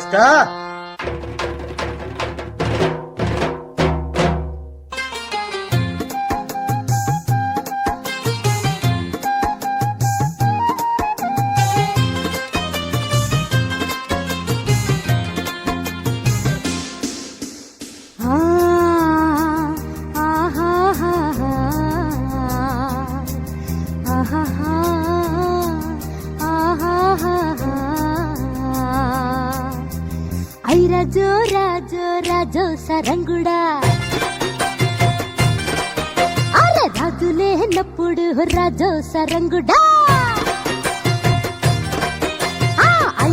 వేసుకో. రాజో రాజో రాజో సరంగుడా అరే రాజులేనప్పుడు రాజో సరంగుడా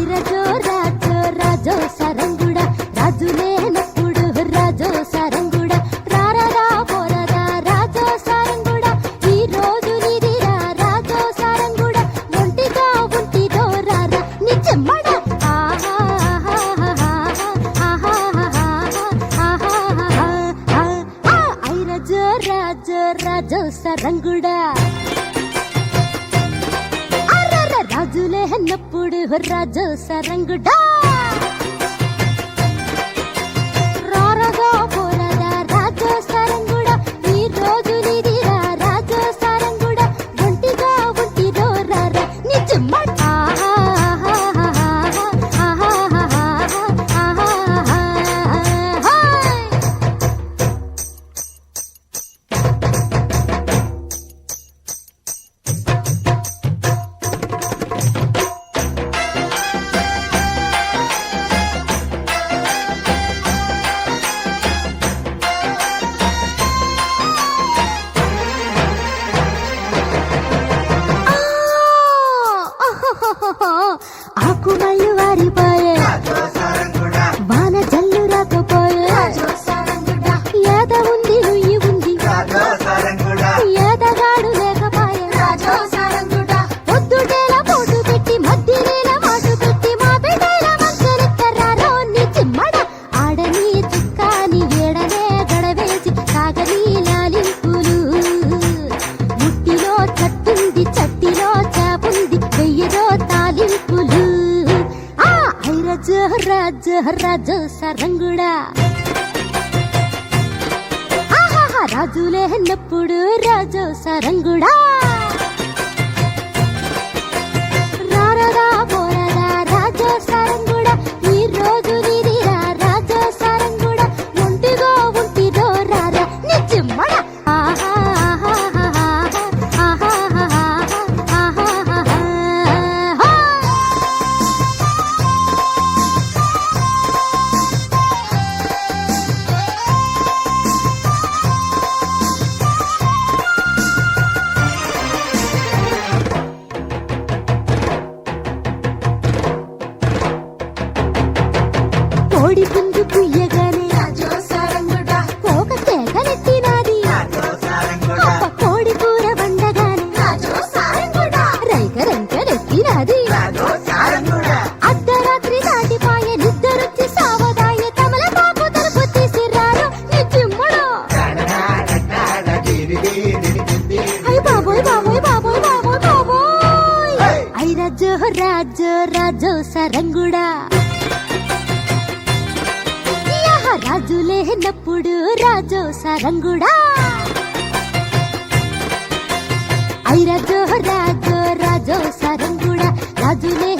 రాజో రాజో రాజో సరంగుడా రాజులేనప్పుడు రాజో సరంగుడా రారదా పోరదా రాజో సరంగుడా ఈ రోజు నిదిరా రాజో సరంగుడా ఒంటిగా ఒంటిదో రారా నిజమ్మడా రాజో సరంగుడా అర్రర్ర రాజులేనప్పుడు రాజో సరంగుడా రారదా పోరదా రాజో సరంగుడా ఈ రోజు నిదిరా రాజో సరంగుడా ఒంటిగా ఒంటిదో రారా నిజమ్మడా ఆకుమల్లు వారిపోయే వాన జల్లు రాకపోయే ఏద ఉంది నుయ్యి ఉంది ఏదగాడు లేకపోయే పొద్దుటేల పోటు పెట్టి మధ్యనేల మాటు పెట్టి మా బిడ్డల మంచలెక్కరారో నీ చిమ్మడ ఆడని చుక్కాని ఏడనే గడవేసి సాగని లాలింపులు ముట్టిలో చట్టుంది చట్టిలో చాపుంది వెయ్యదో తాలింపులు రాజో రాజో సరంగుడా రాజులేనప్పుడు రాజో సరంగుడా రారదా పోరదా రాజో సరంగుడా ఈ రోజు నిదిరా రాజో సరంగుడా ఒంటిగా ఒంటిదో రారా నిజమ్మడా కోడి పుంజు పుయ్యగానే కోక కేకలెత్తినాది అప్ప కోడి కూర వండగానే రైక రంకలెత్తినాది అర్ధరాత్రి దాటిపాయ నిద్దరొచ్చి సావదాయ తమలపాకు తలుపు తీసిరారు నిజమ్మడో అయ్ బాబోయ్ బాబోయ్ బాబోయ్ బాబోయ్ బాబోయ్ అయ్ రాజో రాజో రాజో సరంగుడా రాజులేనప్పుడు రాజో సరంగుడా ఐ రాజో రాజో రాజో సరంగుడా రాజులే